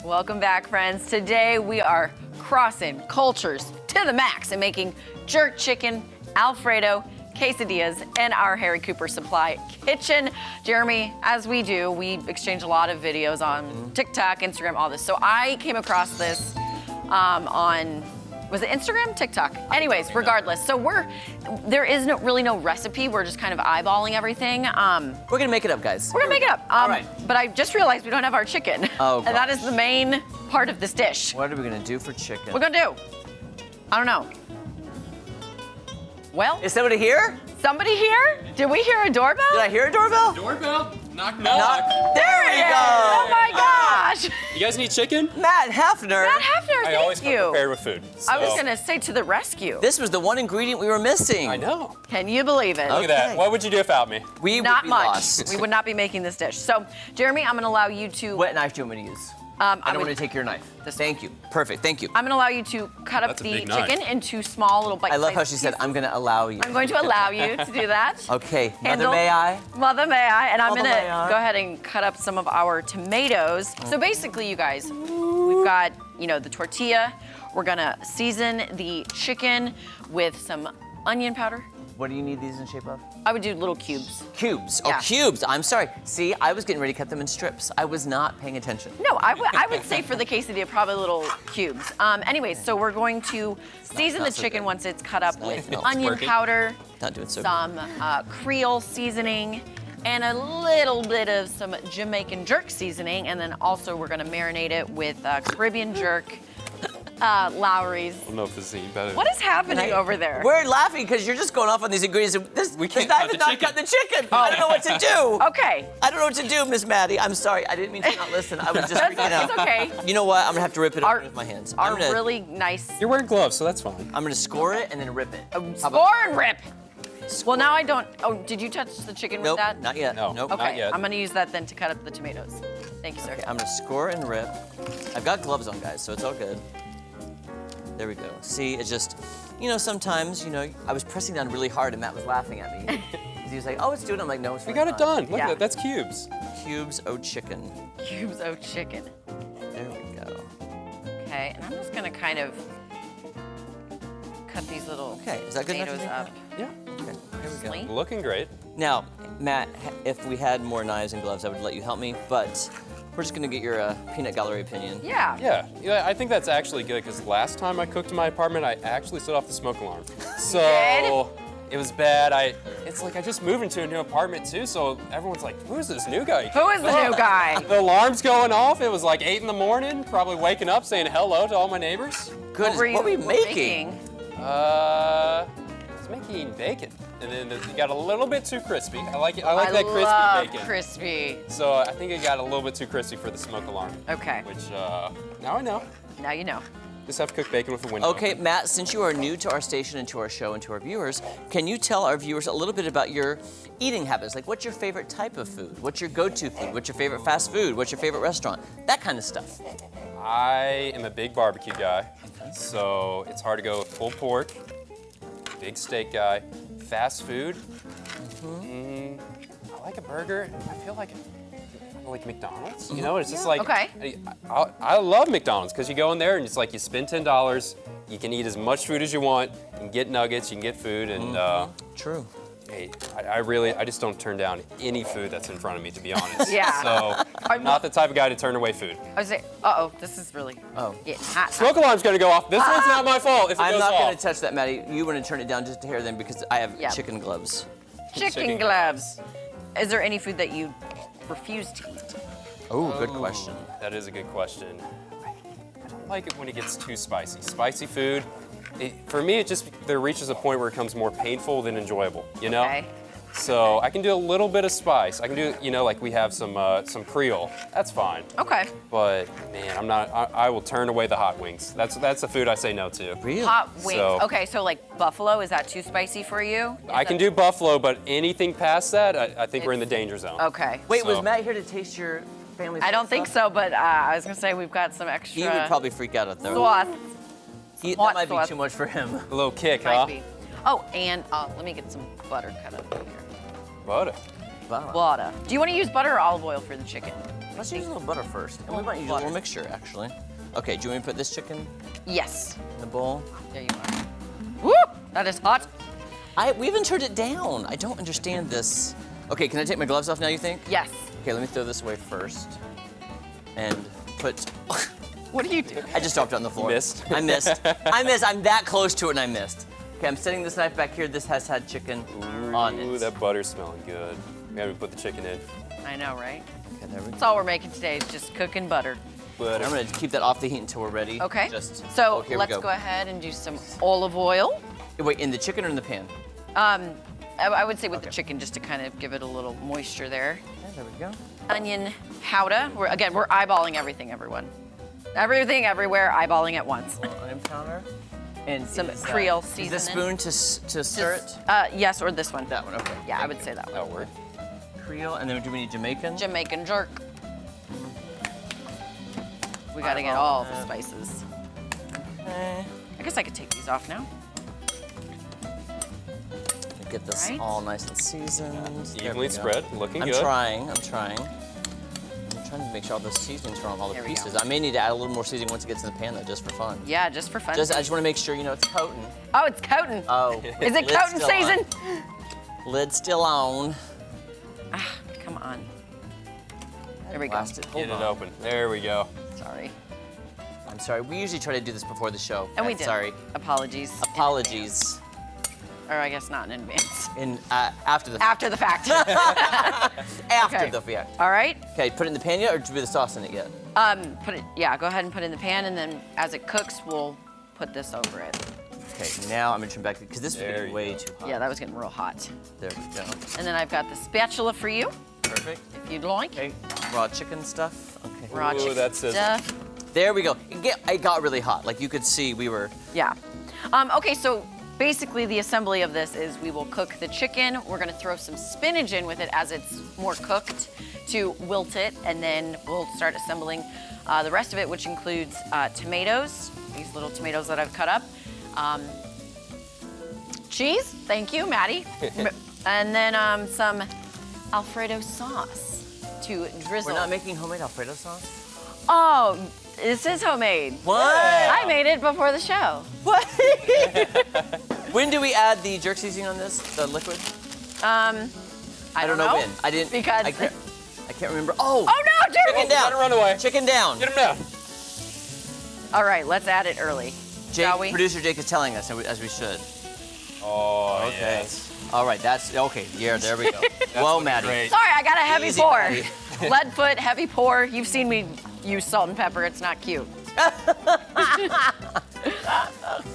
Welcome back, friends. Today we are crossing cultures to the max and making jerk chicken, Alfredo Quesadillas in our Harry Cooper Supply kitchen. Jeremy, as we do, we exchange a lot of videos on TikTok, Instagram, all this. So I came across this on, was it Instagram? TikTok. Anyways, regardless. So there is really no recipe. We're just kind of eyeballing everything. We're gonna make it up, guys. We're gonna make it up. All right. But I just realized we don't have our chicken. Oh, and that is the main part of this dish. What are we gonna do for chicken? We're gonna do, I don't know. Well, Is somebody here? somebody here? Did we hear a doorbell? Did I hear a doorbell? Doorbell? Knock, knock. There we go. Oh my gosh! You guys need chicken? Matt Hefner. Matt Hefner, I always thank come you. prepared with food. I was so- gonna say to the rescue. This was the one ingredient we were missing. I know. Can you believe it? Look at that. What would you do without me? We Not would be much. lost. We would not be making this dish. So, Jeremy, I'm gonna allow you to. What knife do you want me to use? I don't want to take your knife. Thank you. Perfect. Thank you. I'm gonna allow you to cut up That's a the big knife. chicken into small little bite-sized I love how she said, pieces. I'm gonna allow you. I'm going to allow you to do that. Okay, Mother, Handle. may I? Mother, may I? And I'm Mother, gonna may I? go ahead and cut up some of our tomatoes. So basically, you guys, we've got, the tortilla. We're gonna season the chicken with some onion powder. What do you need these in shape of? I would do little cubes. Cubes. Yeah. Oh, cubes. I'm sorry. See, I was getting ready to cut them in strips. I was not paying attention. No, I would say for the quesadilla, probably little cubes. Anyways, so we're going to season the not so chicken good. once it's cut up not- with no, it's onion working. powder, Not doing so some Creole seasoning, and a little bit of some Jamaican jerk seasoning, and then also we're gonna marinate it with Caribbean jerk, Lowry's. I don't know if this is any better. What is happening over there? We're laughing because you're just going off on these ingredients. We this can't knife cut is the not chicken. cut the chicken. I don't know what to do. Okay, I don't know what to do, Miss Maddie. I'm sorry. I didn't mean to not listen. I was just freaking out. it's okay. You know what? I'm gonna have to rip it Our- open with my hands. Our I'm gonna, really nice You're wearing gloves, so that's fine. I'm gonna score it and then rip it. How about- score and rip. Well, now I don't. Oh, did you touch the chicken Nope, with that? not yet. No. Nope. Not Okay, yet. I'm gonna use that then to cut up the tomatoes. Thank you, sir. Okay, I'm gonna score and rip. I've got gloves on, guys, so it's all good. There we go. See, it's just, sometimes, I was pressing down really hard and Matt was laughing at me. 'Cause he was like, oh, it's doing it. I'm like, no, it's We really got it not. done. Look Yeah. at that. That's cubes. Cubes o' chicken. Cubes of chicken. There we go. Okay, and I'm just gonna kind of cut these little Okay, is that good enough, you tomatoes think, up. Yeah. Okay, there we go. Sweet. Looking great. Now, Matt, if we had more knives and gloves, I would let you help me, but we're just gonna get your peanut gallery opinion. Yeah. Yeah, I think that's actually good because last time I cooked in my apartment, I actually set off the smoke alarm. So did? it was bad. It's like I just moved into a new apartment too, so everyone's like, who's this new guy? Who is the new guy? The alarm's going off. It was like 8 in the morning, probably waking up saying hello to all my neighbors. Goodness, what are we making? It's making bacon. And then you got a little bit too crispy. I like it. I like I that crispy love bacon. crispy. So I think it got a little bit too crispy for the smoke alarm. Okay. Which now I know. Now you know. Just have to cook bacon with a window. Okay, Matt, since you are new to our station and to our show and to our viewers, can you tell our viewers a little bit about your eating habits? Like, what's your favorite type of food? What's your go-to food? What's your favorite fast food? What's your favorite restaurant? That kind of stuff. I am a big barbecue guy, so it's hard to go with pulled pork. Big steak guy. Fast food. I like a burger. I feel like I like McDonald's. You know, it's just like Okay. I love McDonald's because you go in there and it's like you spend $10, you can eat as much food as you want, you can get nuggets, you can get food, and True. hey, I just don't turn down any food that's in front of me, to be honest. Yeah. So I'm not the type of guy to turn away food. I was like, uh-oh, this is really getting hot. Smoke alarm's gonna go off. This one's not my fault if it I'm goes not off. going to touch that, Maddie. You want to turn it down just to hear them because I have Yeah. chicken gloves. Chicken gloves. Is there any food that you refuse to eat? Oh, good question. That is a good question. I don't like it when it gets too spicy. Spicy food, for me, there reaches a point where it becomes more painful than enjoyable, you know? Okay. So I can do a little bit of spice. I can do, like we have some Creole. That's fine. Okay. But man, I will turn away the hot wings. That's the food I say no to. Really? Hot wings. So- Okay, so like buffalo, is that too spicy for you? I can do buffalo, but anything past that, I think we're in the danger zone. Okay. Wait, was So- Matt here to taste your family's I don't think stuff? so, but I was gonna say we've got some extra He would probably freak out at that. sauce. That hot might be sauce. too much for him. A little kick, Might huh? be. Oh, and let me get some butter cut up here. Butter. Wow. Butter. Do you want to use butter or olive oil for the chicken? Let's use a little butter first. And we might use a little mixture, actually. Okay, do you want me to put this chicken Yes. in the bowl? There you are. Woo! That is hot. We haven't turned it down. I don't understand this. Okay, can I take my gloves off now, you think? Yes. Okay, let me throw this away first. And put... What do you do? I just dropped it on the floor. You missed. I missed. I missed. I'm that close to it and I missed. Okay, I'm setting this knife back here. This has had chicken on it. Ooh, that butter's smelling good. We gotta put the chicken in. I know, right? Okay, there we go. That's all we're making today is just cooking butter. Butter. I'm gonna keep that off the heat until we're ready. Okay. Oh, here we let's go ahead and do some olive oil. Wait, in the chicken or in the pan? I would say with the chicken just to kind of give it a little moisture there. Okay, there we go. Onion powder. We're eyeballing everything, everyone. Everything, everywhere, eyeballing at once. Onion powder. And Some is, Creole Is seasoning. this spoon to stir it? Yes, or this one. That one, okay. Yeah, I Thank would you. say that one. That'll work. Creole, and then do we need Jamaican? Jamaican jerk. We gotta get all the spices. Okay. I guess I could take these off now. Get this Right. all nice and seasoned. There Evenly we go. spread, looking I'm good. trying to make sure all the seasonings are on all the There we go. pieces. I may need to add a little more seasoning once it gets in the pan, though, just for fun. Yeah, just for fun. I just want to make sure, it's coating. Oh, it's coating. Oh. Is it lid's coating still season? on. Lid's still on. Ah, come on. There we go. Blast it. Hold Get it on. open. There we go. Sorry. I'm sorry. We usually try to do this before the show. And we I'm did. Sorry. Apologies. Apologies. Or I guess not in advance. After the After the fact. after okay. the fact. All right. Okay, put it in the pan yet, or do we have the sauce in it yet? Go ahead and put it in the pan, and then as it cooks, we'll put this over it. Okay, now I'm gonna turn back because this was There getting you way go. too hot. Yeah, that was getting real hot. There we go. And then I've got the spatula for you, Perfect. if you'd like. Okay, raw chicken stuff. Okay. Raw Ooh, chicken that's it. stuff. There we go. It got really hot. Like you could see, we were. Yeah. Okay, so basically the assembly of this is we will cook the chicken. We're gonna throw some spinach in with it as it's more cooked to wilt it, and then we'll start assembling the rest of it, which includes tomatoes, these little tomatoes that I've cut up. Cheese, thank you, Maddie. And then some Alfredo sauce to drizzle. We're not making homemade Alfredo sauce. Oh, this is homemade. What? I made it before the show. What? When do we add the jerk seasoning on this? The liquid? I don't know when. I didn't. because. I can't remember. Oh. Oh no, Jeremy! Chicken down. Let it run away. Chicken down. Get him down. All right, let's add it early. Shall we? Producer Jake is telling us, as we should. Oh, Okay. yes. All right, that's okay. Yeah, there we go. Whoa, looking Maddie. great. Sorry, I got a heavy Easy, pour. Maddie. Lead foot, heavy pour. You've seen me use salt and pepper. It's not cute.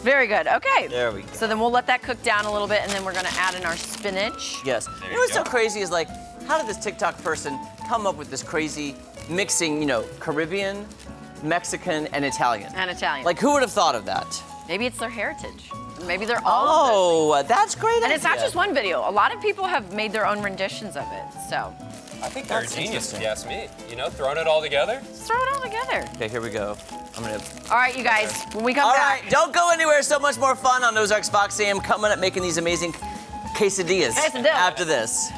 Very good. Okay. There we go. So then we'll let that cook down a little bit, and then we're gonna add in our spinach. Yes. You know what's so crazy is like, how did this TikTok person come up with this crazy mixing, Caribbean, Mexican, and Italian? And Italian. Like, who would have thought of that? Maybe it's their heritage. Maybe they're all of this. Oh, that's great. And it's not idea. just one video. A lot of people have made their own renditions of it. So I think they're a That's genius, if interesting. you ask me. Throwing it all together. let's throw it all together. Okay, here we go. I'm gonna. All right, you guys, when we come All back. right, don't go anywhere. So much more fun on Ozarks Fox AM. Coming up, making these amazing quesadillas Quesadillas. after this.